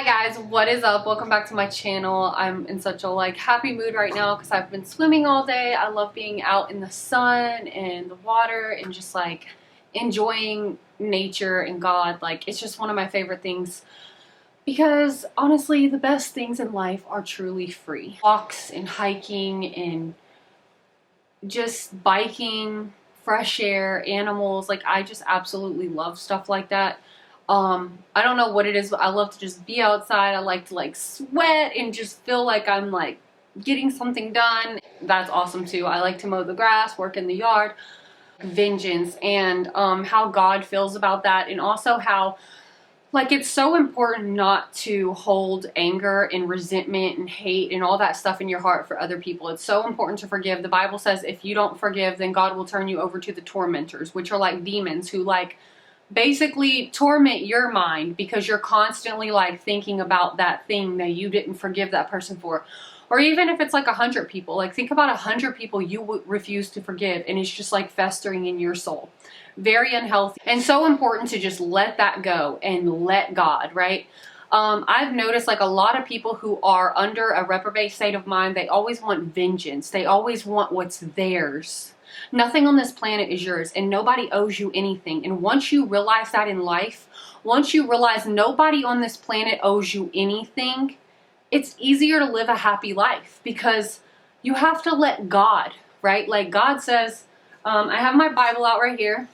Hi guys, what is up? Welcome back to my channel. I'm in such a happy mood right now because I've been swimming all day. I love being out in the sun and the water and just enjoying nature and God. It's just one of my favorite things because honestly the best things in life are truly free. Walks and hiking and just biking, fresh air, animals. I just absolutely love stuff like that. I don't know what it is, but I love to just be outside. I like to sweat and just feel like I'm getting something done. That's awesome too. I like to mow the grass, work in the yard. Vengeance and how God feels about that, and also how it's so important not to hold anger and resentment and hate and all that stuff in your heart for other people. It's so important to forgive. The Bible says if you don't forgive, then God will turn you over to the tormentors, which are like demons who basically torment your mind because you're constantly thinking about that thing that you didn't forgive that person for. Or even if it's 100 people, think about 100 people you would refuse to forgive and it's just festering in your soul. Very unhealthy, and so important to just let that go and let God, right? I've noticed a lot of people who are under a reprobate state of mind, they always want vengeance. They always want what's theirs. Nothing on this planet is yours and nobody owes you anything. And once you realize that in life, once you realize nobody on this planet owes you anything, it's easier to live a happy life because you have to let God, right? God says, I have my Bible out right here.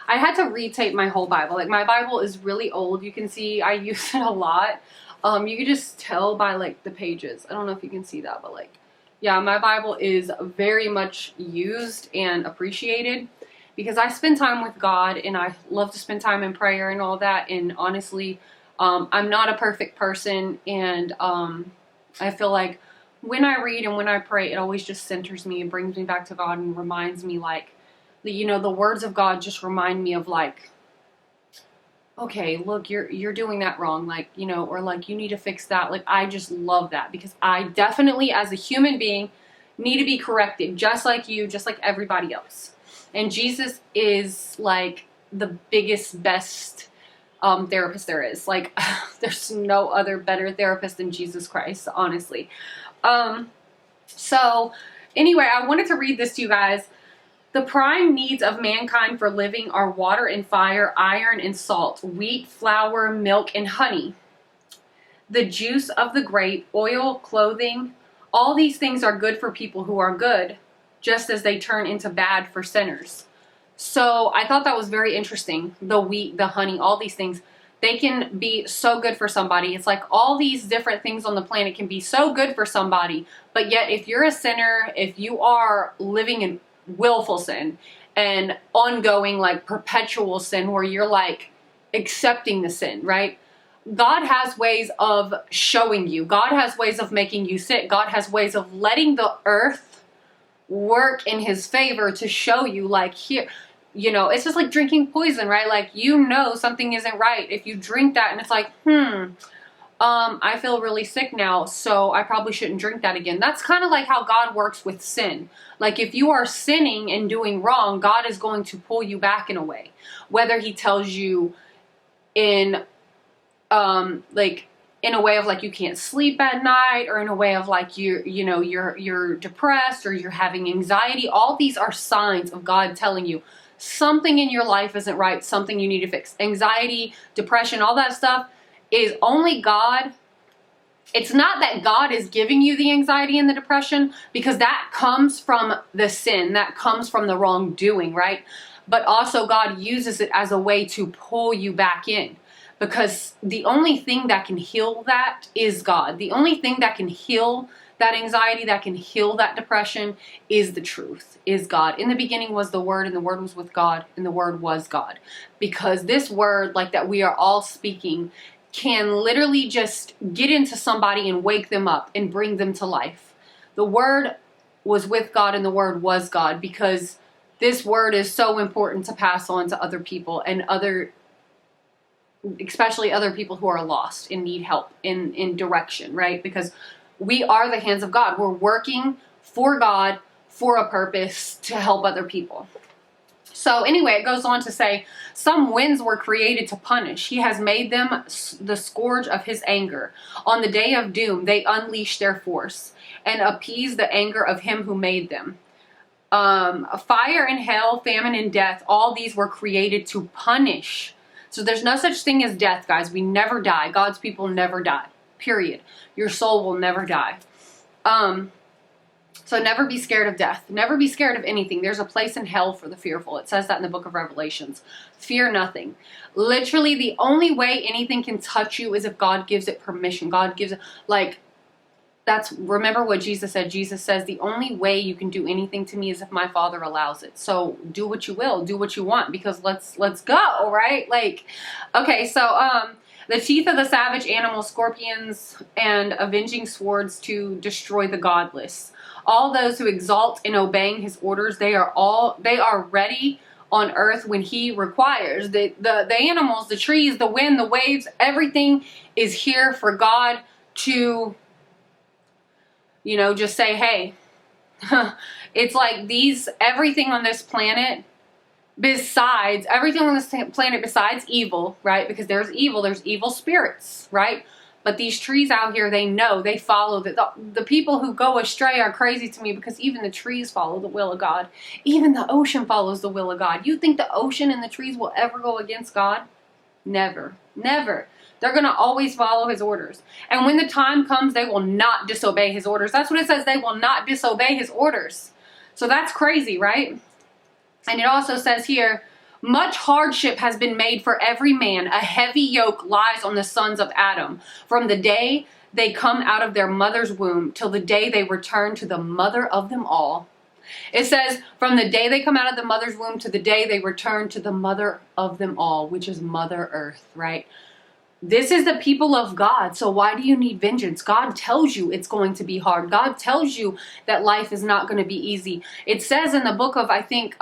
I had to retape my whole Bible. My Bible is really old. You can see I use it a lot. You can just tell by the pages. I don't know if you can see that, but yeah, my Bible is very much used and appreciated because I spend time with God and I love to spend time in prayer and all that. And honestly, I'm not a perfect person, and I feel when I read and when I pray, it always just centers me and brings me back to God and reminds me the words of God just remind me of okay, look, you're doing that wrong, or you need to fix that. I just love that because I definitely, as a human being, need to be corrected, just like you, just like everybody else. And Jesus is the biggest, best therapist there is. There's no other better therapist than Jesus Christ, honestly. So anyway, I wanted to read this to you guys. The prime needs of mankind for living are water and fire, iron and salt, wheat, flour, milk, and honey. The juice of the grape, oil, clothing, all these things are good for people who are good, just as they turn into bad for sinners. So I thought that was very interesting. The wheat, the honey, all these things, they can be so good for somebody. It's all these different things on the planet can be so good for somebody, but yet if you're a sinner, if you are living in willful sin and ongoing perpetual sin where you're accepting the sin, right? God has ways of showing you. God has ways of making you sick. God has ways of letting the earth work in his favor to show you here, it's just like drinking poison, right? Something isn't right if you drink that and it's I feel really sick now, so I probably shouldn't drink that again. That's kind of how God works with sin. If you are sinning and doing wrong, God is going to pull you back in a way. Whether he tells you in in a way of you can't sleep at night, or in a way of you're depressed or you're having anxiety. All these are signs of God telling you something in your life isn't right, something you need to fix. Anxiety, depression, all that stuff is only God. It's not that God is giving you the anxiety and the depression, because that comes from the sin, that comes from the wrongdoing, right? But also God uses it as a way to pull you back in, because the only thing that can heal that is God. The only thing that can heal that anxiety, that can heal that depression, is the truth, is God. In the beginning was the Word, and the Word was with God, and the Word was God. Because this word that we are all speaking can literally just get into somebody and wake them up and bring them to life. The Word was with God and the Word was God, because this word is so important to pass on to other people, and especially other people who are lost and need help in direction, right? Because we are the hands of God. We're working for God for a purpose to help other people. So anyway, it goes on to say, some winds were created to punish. He has made them the scourge of his anger. On the day of doom, they unleash their force and appease the anger of him who made them. Fire and hell, famine and death, all these were created to punish. So there's no such thing as death, guys. We never die. God's people never die. Period. Your soul will never die. So never be scared of death. Never be scared of anything. There's a place in hell for the fearful. It says that in the book of Revelations. Fear nothing. Literally, the only way anything can touch you is if God gives it permission. God gives it, like, remember what Jesus said. Jesus says, the only way you can do anything to me is if my Father allows it. So do what you will, do what you want, because let's go, right? Like, okay, so, the teeth of the savage animal, scorpions, and avenging swords to destroy the godless. All those who exalt in obeying his orders, they are ready on earth when he requires. The animals, the trees, the wind, the waves, everything is here for God to, you know, just say, hey. It's like everything on this planet, besides evil, right? Because there's evil spirits, right? But these trees out here, they know, they follow. The people who go astray are crazy to me, because even the trees follow the will of God. Even the ocean follows the will of God. You think the ocean and the trees will ever go against God? Never. Never. They're going to always follow his orders. And when the time comes, they will not disobey his orders. That's what it says. They will not disobey his orders. So that's crazy, right? And it also says here, much hardship has been made for every man. A heavy yoke lies on the sons of Adam from the day they come out of their mother's womb till the day they return to the mother of them all. It says, from the day they come out of the mother's womb to the day they return to the mother of them all, which is Mother Earth, right? This is the people of God. So why do you need vengeance? God tells you it's going to be hard. God tells you that life is not going to be easy. It says in the book of, I think,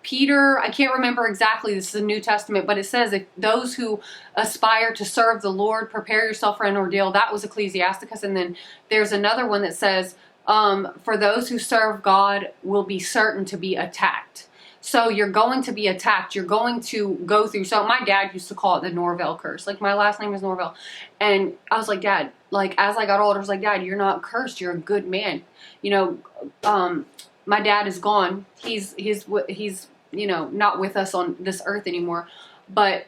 Peter, I can't remember exactly, this is the New Testament, but it says, if those who aspire to serve the Lord, prepare yourself for an ordeal. That was Ecclesiasticus. And then there's another one that says, for those who serve God will be certain to be attacked. So you're going to be attacked. You're going to go through. So my dad used to call it the Norvell curse. Like, my last name is Norvell. And I was like, Dad, like, as I got older, I was like, Dad, you're not cursed. You're a good man. You know, my dad is gone. He's, you know, not with us on this earth anymore. But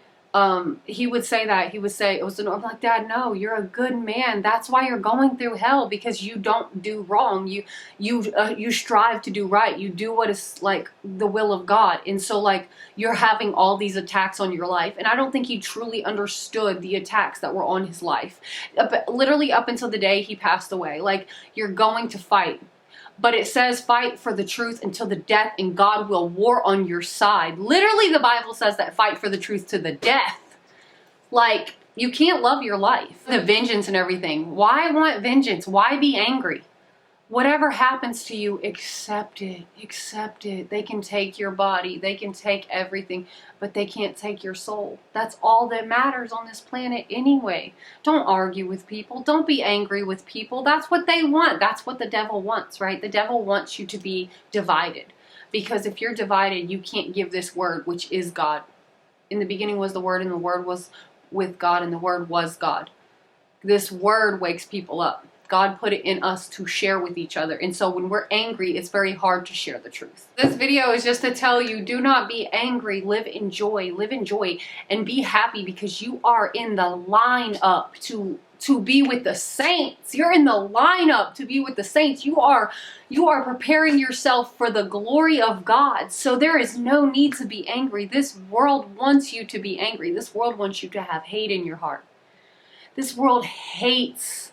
he would say that. He would say, it was I'm like, Dad, no, you're a good man. That's why you're going through hell, because you don't do wrong. You strive to do right. You do what is like the will of God. And so, like, you're having all these attacks on your life. And I don't think he truly understood the attacks that were on his life. Literally up until the day he passed away. Like, you're going to fight. But it says, fight for the truth until the death, and God will war on your side. Literally, the Bible says that, fight for the truth to the death. Like, you can't love your life. The vengeance and everything. Why want vengeance? Why be angry? Whatever happens to you, accept it. Accept it. They can take your body. They can take everything, but they can't take your soul. That's all that matters on this planet anyway. Don't argue with people. Don't be angry with people. That's what they want. That's what the devil wants, right? The devil wants you to be divided, because if you're divided, you can't give this word, which is God. In the beginning was the Word, and the Word was with God, and the Word was God. This word wakes people up. God put it in us to share with each other. And so when we're angry, it's very hard to share the truth. This video is just to tell you, do not be angry. Live in joy, and be happy, because you are in the lineup to be with the saints. You're in the lineup to be with the saints. You are preparing yourself for the glory of God. So there is no need to be angry. This world wants you to be angry. This world wants you to have hate in your heart. This world hates.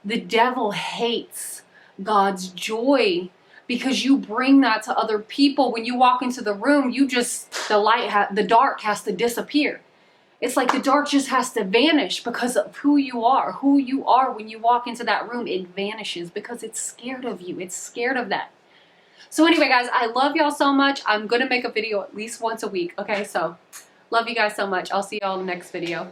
The devil hates God's joy, because you bring that to other people. When you walk into the room, the dark has to disappear. It's like the dark just has to vanish because of who you are. Who you are when you walk into that room, it vanishes because it's scared of you. It's scared of that. So anyway, guys, I love y'all so much. I'm going to make a video at least once a week. Okay, so love you guys so much. I'll see y'all in the next video.